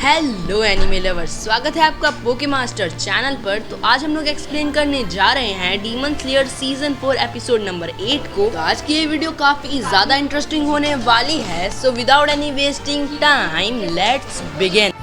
Hello anime lovers, स्वागत है आपका पोकेमास्टर चैनल पर। तो आज हम लोग एक्सप्लेन करने जा रहे हैं demon slayer season 4 episode number 8 को। तो आज की ये वीडियो काफी ज्यादा इंटरेस्टिंग होने वाली है। So without any wasting time let's begin.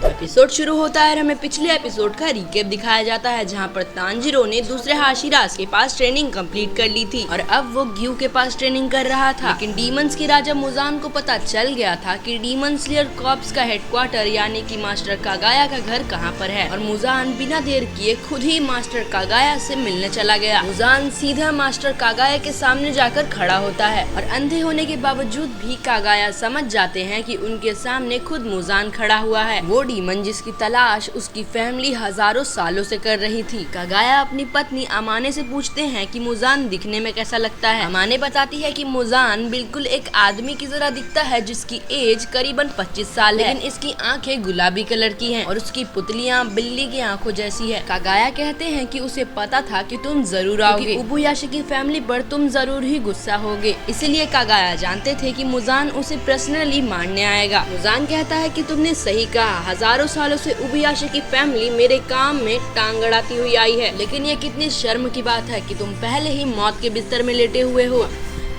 Episode शुरू होता है और हमें पिछले एपिसोड का रिकैप दिखाया जाता है, जहां पर तांजीरो ने दूसरे हाशिराज के पास ट्रेनिंग कंप्लीट कर ली थी और अब वो ग्यू के पास ट्रेनिंग कर रहा था। लेकिन डीमंस के राजा मुजान को पता चल गया था कि डीमन स्लेयर कॉर्प्स का हेडक्वार्टर यानी कि मास्टर कागाया का घर कहां पर है और मुजान बिना देर किए खुद ही मास्टर कागाया से मिलने चला गया। मुजान सीधा मास्टर कागाया के सामने जाकर खड़ा होता है और अंधे होने के बावजूद भी कागाया समझ जाते हैं कि उनके सामने खुद मुजान खड़ा हुआ है, वो डीमन जिसकी तलाश उसकी फैमिली हजारों सालों से कर रही थी। कागाया अपनी पत्नी अमाने से पूछते हैं कि मुजान दिखने में कैसा लगता है। अमाने बताती है कि मुजान बिल्कुल एक आदमी की तरह दिखता है जिसकी एज करीबन 25 साल है, लेकिन इसकी आंखें गुलाबी कलर की हैं और उसकी पुतलियां बिल्ली की आंखों जैसी है। कागाया कहते हैं कि उसे पता था कि तुम जरूर आओगे, उबुयाशी की फैमिली पर तुम जरूर ही गुस्सा होगे, इसलिए कागाया जानते थे कि मुजान उसे पर्सनली मारने आएगा। मुजान कहता है कि तुमने सही कहा, हजारों सालों से उबुयाशी की फैमिली मेरे काम में टांग अड़ाती हुई आई है, लेकिन ये कितनी शर्म की बात है कि तुम पहले ही मौत के बिस्तर में लेटे हुए हो।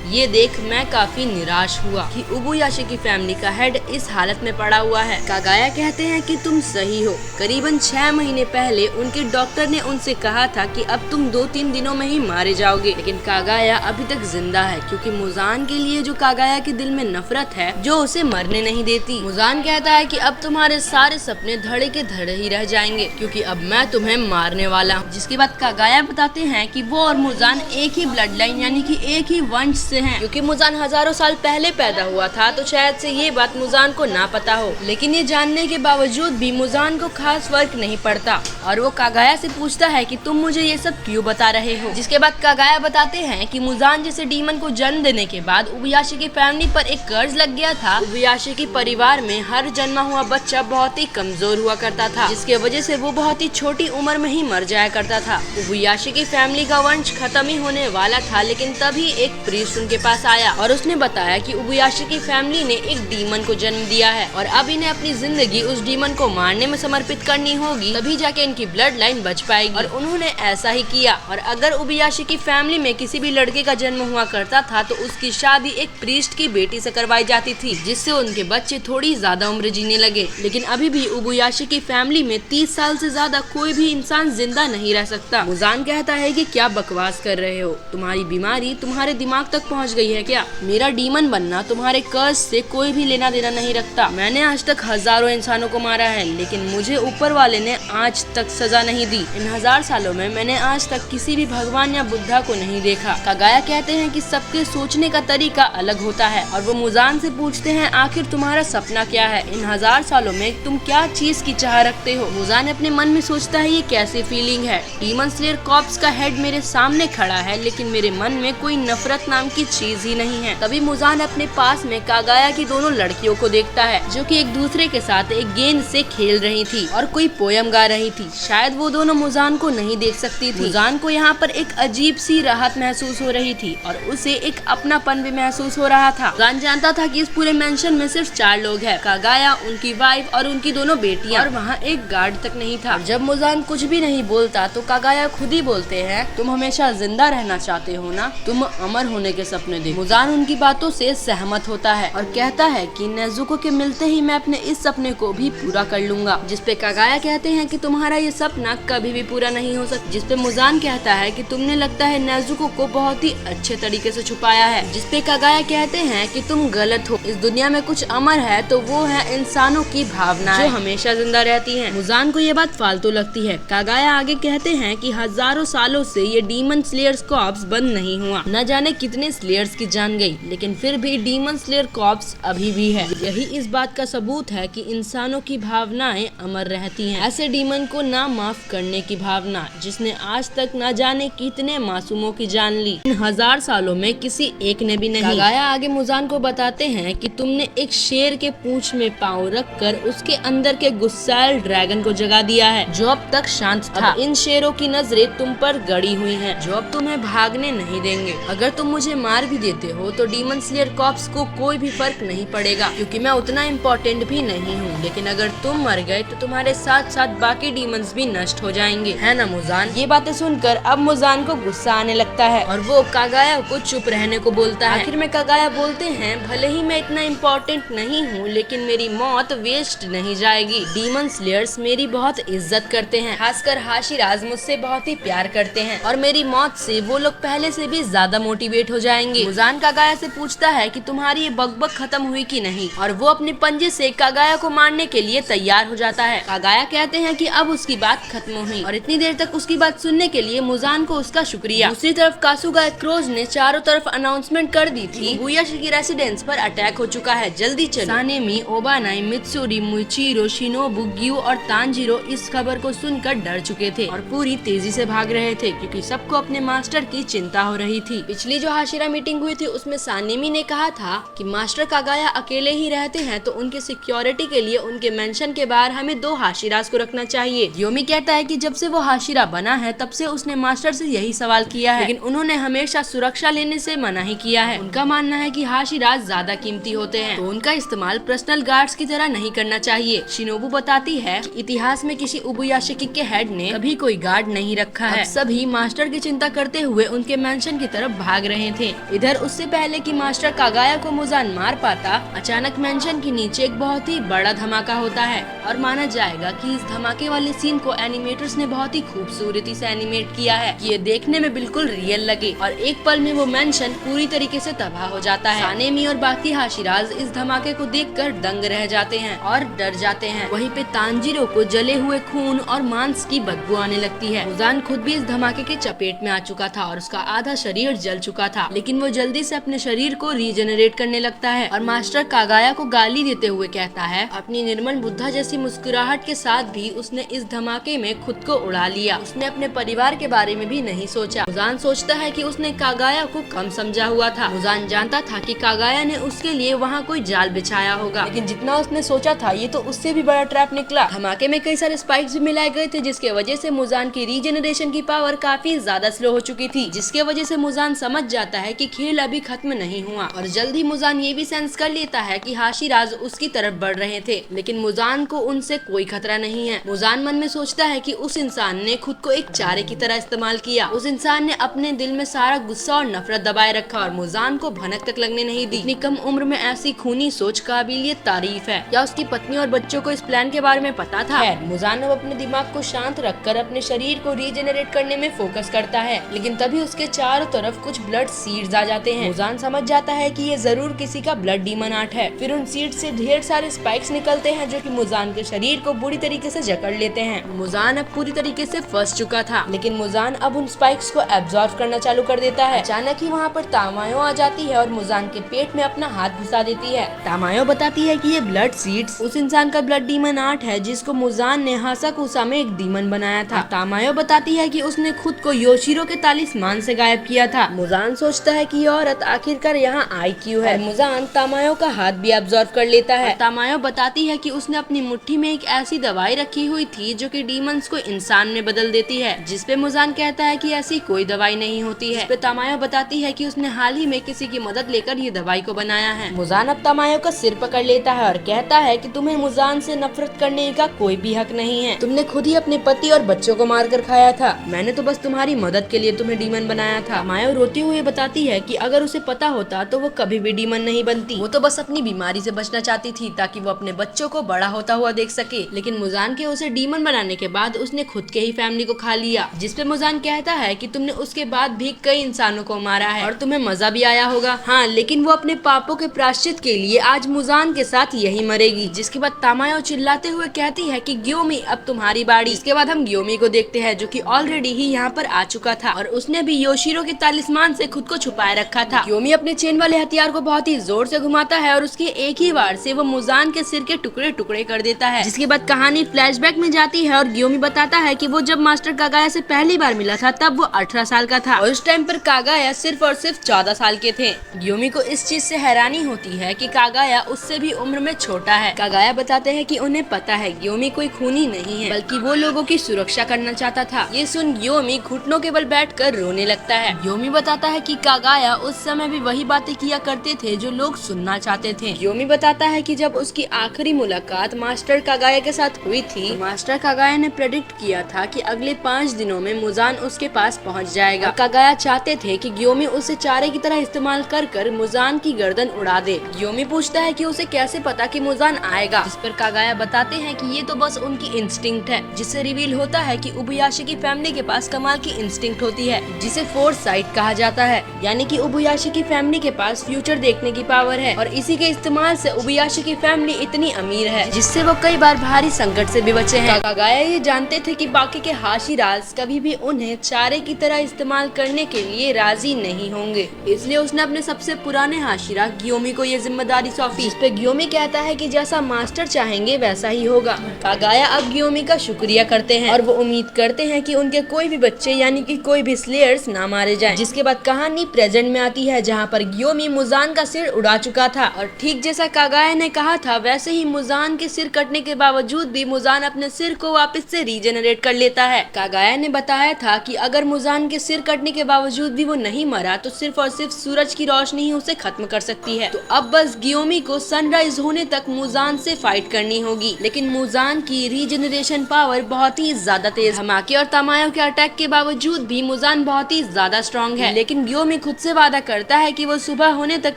ये देख मैं काफी निराश हुआ कि उबुयाशी की फैमिली का हेड इस हालत में पड़ा हुआ है। कागाया कहते हैं कि तुम सही हो, करीबन 6 महीने पहले उनके डॉक्टर ने उनसे कहा था कि अब तुम 2-3 दिनों में ही मारे जाओगे, लेकिन कागाया अभी तक जिंदा है क्योंकि मुजान के लिए जो कागाया के दिल में नफरत है जो उसे मरने नहीं देती। मुजान कहता है कि अब तुम्हारे सारे सपने धड़े के धड़े ही रह जाएंगे क्योंकि अब मैं तुम्हें मारने वाला हूँ। जिसके बाद कागाया बताते हैं कि वो और मुजान एक ही ब्लड लाइन यानी कि एक ही वंश से हैं। क्योंकि मुजान हजारों साल पहले पैदा हुआ था तो शायद से ये बात मुजान को ना पता हो, लेकिन ये जानने के बावजूद भी मुजान को खास फर्क नहीं पड़ता और वो कागाया से पूछता है कि तुम मुझे ये सब क्यों बता रहे हो। जिसके बाद कागाया बताते हैं कि मुजान जैसे डीमन को जन्म देने के बाद उबुयाशी की फैमिली पर एक कर्ज लग गया था। उबुयाशी की परिवार में हर जन्मा हुआ बच्चा बहुत ही कमजोर हुआ करता था, जिसके वजह से वो बहुत ही छोटी उम्र में ही मर जाया करता था। उबुयाशी की फैमिली का वंश खत्म ही होने वाला था, लेकिन तभी एक प्रीस्ट उनके पास आया और उसने बताया कि उबुयाशी की फैमिली ने एक डीमन को जन्म दिया है और अब इन्हें अपनी जिंदगी उस डीमन को मारने में समर्पित करनी होगी, तभी जाके इनकी ब्लड लाइन बच पाएगी। और उन्होंने ऐसा ही किया। और अगर उबुयाशी की फैमिली में किसी भी लड़के का जन्म हुआ करता था तो उसकी शादी एक प्रीस्ट की बेटी से करवाई जाती थी, जिससे उनके बच्चे थोड़ी ज्यादा उम्र जीने लगे। लेकिन अभी भी उबुयाशी की फैमिली में 30 साल से ज्यादा कोई भी इंसान जिंदा नहीं रह सकता। मुजान कहता है कि क्या बकवास कर रहे हो, तुम्हारी बीमारी तुम्हारे दिमाग तक पहुँच गई है क्या? मेरा डीमन बनना तुम्हारे कर्ज से कोई भी लेना देना नहीं रखता। मैंने आज तक हजारों इंसानों को मारा है, लेकिन मुझे ऊपर वाले ने आज तक सजा नहीं दी। इन 1000 सालों में मैंने आज तक किसी भी भगवान या बुद्धा को नहीं देखा। कागाया कहते हैं कि सबके सोचने का तरीका अलग होता है और वो मुजान से पूछते हैं आखिर तुम्हारा सपना क्या है, इन 1000 सालों में तुम क्या चीज की चाह रखते हो। मुजान अपने मन में सोचता है ये कैसी फीलिंग है, डीमन स्लेयर कॉर्प्स का हेड मेरे सामने खड़ा है लेकिन मेरे मन में कोई नफरत नाम की चीज ही नहीं है। तभी मुजान अपने पास में कागाया की दोनों लड़कियों को देखता है जो कि एक दूसरे के साथ एक गेंद से खेल रही थी और कोई पोयम गा रही थी। शायद वो दोनों मुजान को नहीं देख सकती थी। मुजान को यहाँ पर एक अजीब सी राहत महसूस हो रही थी और उसे एक अपनापन भी महसूस हो रहा था। मुजान जानता था कि इस पूरे मेंशन में सिर्फ 4 लोग हैं, कागाया, उनकी वाइफ और उनकी दोनों बेटियां, और वहाँ एक गार्ड तक नहीं था। जब मुजान कुछ भी नहीं बोलता तो कागाया खुद ही बोलते हैं तुम हमेशा जिंदा रहना चाहते हो ना, तुम अमर होने के सपने देखो। मुजान उनकी बातों से सहमत होता है और कहता है कि नेजुको के मिलते ही मैं अपने इस सपने को भी पूरा कर लूंगा। जिसपे कागाया कहते हैं कि तुम्हारा ये सपना कभी भी पूरा नहीं हो सकता। जिसपे मुजान कहता है कि तुमने लगता है नेजुको को बहुत ही अच्छे तरीके से छुपाया है। जिसपे कागाया कहते हैं कि तुम गलत हो, इस दुनिया में कुछ अमर है तो वो है इंसानों की भावना जो हमेशा जिंदा रहती है। मुजान को ये बात फालतू लगती है। कागाया आगे कहते हैं कि हजारों सालों से ये डीमन स्लेयर्स कॉर्प्स बंद नहीं हुआ, न जाने कितने स्लेयर्स की जान गई, लेकिन फिर भी डीमन स्लेयर कॉर्प्स अभी भी है। यही इस बात का सबूत है कि इंसानों की भावनाएं अमर रहती हैं। ऐसे डीमन को ना माफ करने की भावना जिसने आज तक ना जाने कितने मासूमों की जान ली, इन 1000 सालों में किसी एक ने भी नहीं। कागाया आगे मुजान को बताते हैं कि तुमने एक शेर के पूंछ में पाँव रखकर उसके अंदर के गुस्सैल ड्रैगन को जगा दिया है जो अब तक शांत था। अब इन शेरों की नजरें तुम पर गड़ी हुई हैं जो अब तुम्हें भागने नहीं देंगे। अगर तुम मुझे मार भी देते हो तो डीमन स्लेयर कॉर्प्स को कोई भी फर्क नहीं पड़ेगा, क्योंकि मैं उतना इम्पोर्टेंट भी नहीं हूँ। लेकिन अगर तुम मर गए तो तुम्हारे साथ साथ बाकी डीमंस भी नष्ट हो जाएंगे, है ना मुजान? ये बातें सुनकर अब मुजान को गुस्सा आने लगता है और वो कागाया को चुप रहने को बोलता है। आखिर में कागाया बोलते हैं, भले ही मैं इतना इम्पोर्टेंट नहीं हूँ लेकिन मेरी मौत वेस्ट नहीं जाएगी। डीमन स्लेयर्स मेरी बहुत इज्जत करते हैं, खासकर हाशिराज मुझसे बहुत ही प्यार करते हैं और मेरी मौत से वो लोग पहले से भी ज्यादा मोटिवेट हो जाएंगे। मुजान कागाया से पूछता है कि तुम्हारी ये बकबक खत्म हुई कि नहीं, और वो अपने पंजे से कागाया को मारने के लिए तैयार हो जाता है। कागाया कहते हैं कि अब उसकी बात खत्म हुई और इतनी देर तक उसकी बात सुनने के लिए मुजान को उसका शुक्रिया। दूसरी तरफ कासुगा क्रोज ने चारों तरफ अनाउंसमेंट कर दी थी, उबुयाशी की रेसिडेंस पर अटैक हो चुका है, जल्दी चलो। सानेमी, ओबानाई, मित्सुरी, मुइचिरो, शिनोबु, ग्यू और तांजिरो इस खबर को सुनकर डर चुके थे और पूरी तेजी से भाग रहे थे, क्योंकि सबको अपने मास्टर की चिंता हो रही थी। पिछली जो हाशिरा मीटिंग हुई थी उसमें सानेमी ने कहा था कि मास्टर कागाया अकेले ही रहते हैं तो उनके सिक्योरिटी के लिए उनके मेंशन के बाहर हमें 2 हाशिरास को रखना चाहिए। योमी कहता है कि जब से वो हाशिरा बना है तब से उसने मास्टर से यही सवाल किया है, लेकिन उन्होंने हमेशा सुरक्षा लेने से मना ही किया है। उनका मानना है कि हाशिरास ज्यादा कीमती होते हैं तो उनका इस्तेमाल पर्सनल गार्ड्स की तरह नहीं करना चाहिए। शिनोबु बताती है कि इतिहास में किसी उबुयाशिकी के हेड ने कभी कोई गार्ड नहीं रखा है। सभी मास्टर की चिंता करते हुए उनके मेंशन की तरफ भाग रहे थे। इधर उससे पहले कि मास्टर कागाया को मुजान मार पाता, अचानक मेंशन के नीचे एक बहुत ही बड़ा धमाका होता है और माना जाएगा कि इस धमाके वाले सीन को एनिमेटर्स ने बहुत ही खूबसूरती से एनिमेट किया है, ये देखने में बिल्कुल रियल लगे और एक पल में वो मेंशन पूरी तरीके से तबाह हो जाता है। सानेमी और बाकी हाशिराज इस धमाके को देखकर दंग रह जाते हैं और डर जाते हैं। वहीं पे तांजिरो को जले हुए खून और मांस की बदबू आने लगती है। मुजान खुद भी इस धमाके के चपेट में आ चुका था और उसका आधा शरीर जल चुका था, लेकिन वो जल्दी से अपने शरीर को रीजनरेट करने लगता है और मास्टर कागाया को गाली देते हुए कहता है, अपनी निर्मल बुद्धा जैसी मुस्कुराहट के साथ भी उसने इस धमाके में खुद को उड़ा लिया। उसने अपने परिवार के बारे में भी नहीं सोचा। मुजान सोचता है कि उसने कागाया को कम समझा हुआ था। मुजान जानता था कि कागाया ने उसके लिए वहाँ कोई जाल बिछाया होगा, लेकिन जितना उसने सोचा था ये तो उससे भी बड़ा ट्रैप निकला। धमाके में कई सारे स्पाइक्स भी मिलाए गए थे, जिसके वजह से मुजान की रीजनरेशन की पावर काफी ज्यादा स्लो हो चुकी थी, जिसके वजह से मुजान समझ जाता है कि खेल अभी खत्म नहीं हुआ। और जल्द ही मुजान ये भी सेंस कर लेता है कि हाशिराज उसकी तरफ बढ़ रहे थे, लेकिन मुजान को उनसे कोई खतरा नहीं है। मुजान मन में सोचता है कि उस इंसान ने खुद को एक चारे की तरह इस्तेमाल किया। उस इंसान ने अपने दिल में सारा गुस्सा और नफरत दबाए रखा और मुजान को भनक तक लगने नहीं दी। इतनी कम उम्र में ऐसी खूनी सोच काबिलियत तारीफ है। क्या उसकी पत्नी और बच्चों को इस प्लान के बारे में पता था? मुजान अब अपने दिमाग को शांत रखकर अपने शरीर को रीजनरेट करने में फोकस करता है, लेकिन तभी उसके चारों तरफ कुछ ब्लड सीड्स आ जाते हैं। मुजान समझ जाता है कि ये जरूर किसी का ब्लड डीमन आर्ट है। फिर उन सीड्स से ढेर सारे स्पाइक्स निकलते हैं जो कि मुजान के शरीर को बुरी तरीके से जकड़ लेते हैं। मुजान अब पूरी तरीके से फंस चुका था, लेकिन मुजान अब उन स्पाइक्स को एब्जॉर्ब करना चालू कर देता है। अचानक ही वहाँ पर तामायो आ जाती है और मुजान के पेट में अपना हाथ घुसा देती है। तामायो बताती है कि ये ब्लड सीड्स उस इंसान का ब्लड डीमन आर्ट है जिसको मुजान ने हासाकुसा में एक डीमन बनाया था। तामायो बताती है कि उसने खुद को योशिरो के तालिस्मान से गायब किया था। मुजान सोचता है कि ये औरत आखिरकार यहाँ आई क्यों है। मुजान तामायो का हाथ भी एब्जॉर्ब कर लेता है। तामायो बताती है कि उसने अपनी मुट्ठी में एक ऐसी दवाई रखी हुई थी जो कि डीमंस को इंसान में बदल देती है, जिसपे मुजान कहता है कि ऐसी कोई दवाई नहीं होती है। तामायो बताती है कि उसने हाल ही में किसी की मदद लेकर ये दवाई को बनाया है। मुजान अब तामायो का सिर पकड़ लेता है और कहता है कि तुम्हें मुजान से नफरत करने का कोई भी हक नहीं है। तुमने खुद ही अपने पति और बच्चों को मार कर खाया था। मैंने तो बस तुम्हारी मदद के लिए तुम्हें डीमन बनाया था। तामायो रोती हुई बताती है कि अगर उसे पता होता तो वो कभी भी डीमन नहीं बनती। वो तो बस अपनी बीमारी से बचना चाहती थी ताकि वो अपने बच्चों को बड़ा होता हुआ देख सके। लेकिन मुजान के उसे डीमन बनाने के बाद उसने खुद के ही फैमिली को खा लिया, जिसपे मुजान कहता है कि तुमने उसके बाद भी कई इंसानों को मारा है और तुम्हें मजा भी आया होगा। हाँ, लेकिन वो अपने पापों के प्रायश्चित के लिए आज मुजान के साथ यही मरेगी। जिसके बाद तामायो चिल्लाते हुए कहती है कि ग्योमी अब तुम्हारी बारी। इसके बाद हम ग्योमी को देखते हैं जो कि ऑलरेडी ही यहाँ पर आ चुका था और उसने भी योशिरो के तालिस्मान से खुद को छुपाए रखा था। ग्योमी अपने चेन वाले हथियार को बहुत ही जोर से घुमाता है और उसके एक ही वार से वो मुजान के सिर के टुकड़े टुकड़े कर देता है। जिसके बाद कहानी फ्लैशबैक में जाती है और ग्योमी बताता है कि वो जब मास्टर कागाया से पहली बार मिला था तब वो 18 साल का था और उस टाइम पर कागाया सिर्फ और सिर्फ 14 साल के थे। ग्योमी को इस चीज से हैरानी होती है कि कागाया उससे भी उम्र में छोटा है। कागाया बताते हैं कि उन्हें पता है ग्योमी कोई खूनी नहीं है, बल्कि वो लोगों की सुरक्षा करना चाहता था। ये सुन ग्योमी घुटनों के बल बैठकर रोने लगता है। ग्योमी बताता है कि कागाया उस समय भी वही बातें किया करते थे जो लोग सुनना चाहते थे। ग्योमी बताता है कि जब उसकी आखिरी मुलाकात मास्टर कागाया के साथ हुई थी, मास्टर कागाया ने प्रेडिक्ट किया था कि अगले 5 दिनों में मुजान उसके पास पहुंच जाएगा। कागाया चाहते थे कि ग्योमी उसे चारे की तरह इस्तेमाल कर मुजान की गर्दन उड़ा दे। ग्योमी पूछता है कि उसे कैसे पता कि मुजान आएगा, जिस पर कागाया बताते हैं कि ये तो बस उनकी इंस्टिंक्ट है, जिससे रिवील होता है कि उबुयाशी की फैमिली के पास कमाल की इंस्टिंक्ट होती है जिसे फोरसाइट कहा जाता है, यानी कि उबुयाशी की फैमिली के पास फ्यूचर देखने की पावर है और इसी के इस्तेमाल से उबुयाशी की फैमिली इतनी अमीर है जिससे वो कई बार भारी संकट से भी बचे हैं। कागाया ये जानते थे कि बाकी के हाशिराज कभी भी उन्हें चारे की तरह इस्तेमाल करने के लिए राजी नहीं होंगे, इसलिए उसने अपने सबसे पुराने हाशिरा ग्योमी को ये जिम्मेदारी सौंपी, जिस पे ग्योमी कहता है कि जैसा मास्टर चाहेंगे वैसा ही होगा। कागाया अब ग्योमी का शुक्रिया करते हैं और वो उम्मीद करते हैं कि उनके कोई भी बच्चे यानी कि कोई भी स्लेयर्स ना मारे जाएं। जिसके बाद कहानी प्रेजेंट में आती है जहाँ पर ग्योमी मुजान का सिर उड़ा चुका था और ठीक जैसा कागाया ने कहा था वैसे ही मुजान के सिर कटने के बावजूद भी मुजान अपने सिर को वापस से रीजनरेट कर लेता है। कागाया ने बताया था कि अगर मुजान के सिर कटने के बावजूद भी वो नहीं मरा तो सिर्फ और सिर्फ सूरज की रोशनी ही उसे खत्म कर सकती है। तो अब बस ग्योमी को सनराइज होने तक मुजान से फाइट करनी होगी, लेकिन मुजान की रीजनरेशन पावर बहुत ही ज्यादा तेज, धमाके और तमायों के अटैक के बावजूद भी मुजान बहुत ही ज्यादा स्ट्रॉन्ग है। लेकिन ग्योमी खुद से वादा करता है कि वो सुबह होने तक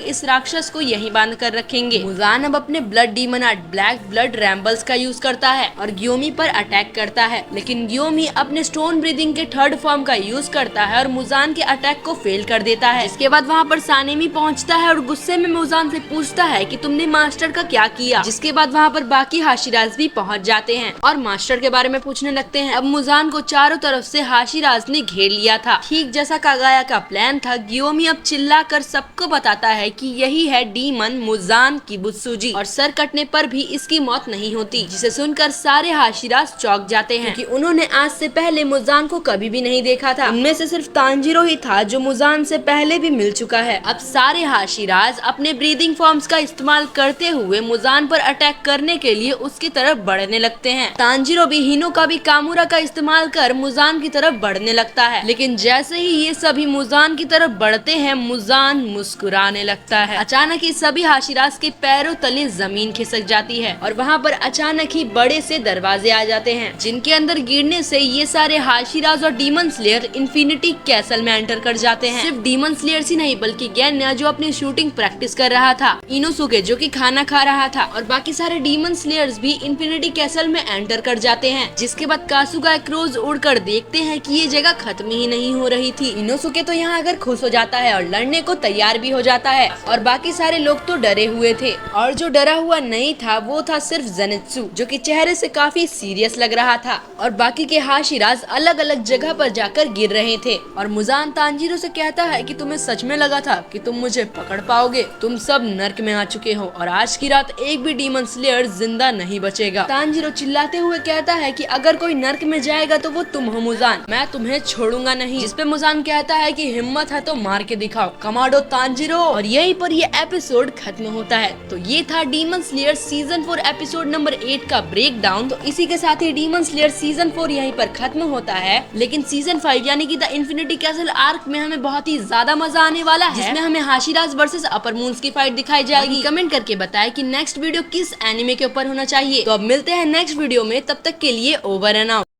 इस राक्षस को यहीं बांध कर रखेंगे। मुजान अब अपने blood demon art black blood रैम्बल्स का यूज करता है और ग्योमी पर अटैक करता है, लेकिन ग्योमी अपने स्टोन ब्रीदिंग के थर्ड फॉर्म का यूज करता है और मुजान के अटैक को फेल कर देता है। इसके बाद वहाँ पर सानेमी पहुँचता है और गुस्से में मुजान से पूछता है कि तुमने मास्टर का क्या किया, जिसके बाद वहाँ पर बाकी हाशिराज भी पहुँच जाते हैं और मास्टर के बारे में पूछने लगते हैं। अब मुजान को चारों तरफ से हाशिराज ने घेर लिया था, ठीक जैसा कागाया का प्लान था। ग्योमी अब चिल्लाकर सबको बताता है कि यही है डीमन मुजान किबुत्सुजी और सर कटने पर भी इसकी मौत नहीं होती, जिसे सुनकर सारे हाशिराज चौंक जाते हैं क्योंकि उन्होंने आज से पहले मुजान को कभी भी नहीं देखा था। उनमें से सिर्फ तांजीरो ही था जो मुजान से पहले भी मिल चुका है। अब सारे हाशिराज अपने ब्रीदिंग फॉर्म्स का इस्तेमाल करते हुए मुजान पर अटैक करने के लिए उसकी तरफ बढ़ने लगते हैं। तांजीरो भी हिनो का भी कामुरा का इस्तेमाल कर मुजान की तरफ बढ़ने लगता है, लेकिन जैसे ही ये सभी मुजान की तरफ बढ़ते हैं मुजान मुस्कुराने लगता है। अचानक ही सभी हाशिराज के पैरों तले जमीन खिसक जाती है और वहाँ पर अचानक ही बड़े से दरवाजे आ जाते हैं, जिनके अंदर गिरने से ये सारे हाशिराज और डीमन स्लेयर इन्फिनिटी कैसल में एंटर कर जाते हैं। सिर्फ डीमन स्लेयर्स ही नहीं बल्कि गेन्या जो अपनी शूटिंग प्रैक्टिस कर रहा था, इनोसुके जो कि खाना खा रहा था और बाकी सारे डीमन स्लेयर्स भी इन्फिनिटी कैसल में एंटर कर जाते हैं। जिसके बाद कासुगा क्रोज उड़कर देखते हैं कि ये जगह खत्म ही नहीं हो रही थी। इनोसुके तो यहाँ आकर खुश हो जाता है और लड़ने को तैयार भी हो जाता है और बाकी सारे लोग तो डरे हुए थे और जो डरा हुआ नहीं था वो था सिर्फ ज़ेनित्सु, जो कि चेहरे से काफी सीरियस लग रहा था और बाकी के हाशिराज अलग अलग जगह पर जाकर गिर रहे थे। और मुजान तांजीरो से कहता है कि तुम्हें सच में लगा था कि तुम मुझे पकड़ पाओगे? तुम सब नर्क में आ चुके हो और आज की रात एक भी डीमन स्लेयर जिंदा नहीं बचेगा। तांजीरो चिल्लाते हुए कहता है कि अगर कोई नर्क में जाएगा तो वो तुम हो मुजान, मैं तुम्हें छोड़ूंगा नहीं। जिस पे मुजान कहता है कि हिम्मत है तो मार के दिखाओ कमांडो तांजीरो। और यहीं पर ये एपिसोड खत्म होता है। तो ये था demon slayer season 4 episode number 8 का ब्रेक डाउन। तो इसी के साथ ही डीमन स्लेयर सीजन 4 यहीं पर खत्म होता है, लेकिन सीजन 5 यानी कि द इन्फिनिटी कैसल आर्क में हमें बहुत ही ज्यादा मजा आने वाला है, जिसमें हमें हाशिराज वर्सेस अपर मून्स की फाइट दिखाई जाएगी। कमेंट करके बताएं कि नेक्स्ट वीडियो किस एनिमे के ऊपर होना चाहिए। तो अब मिलते हैं नेक्स्ट वीडियो में, तब तक के लिए ओवर एंड आउट।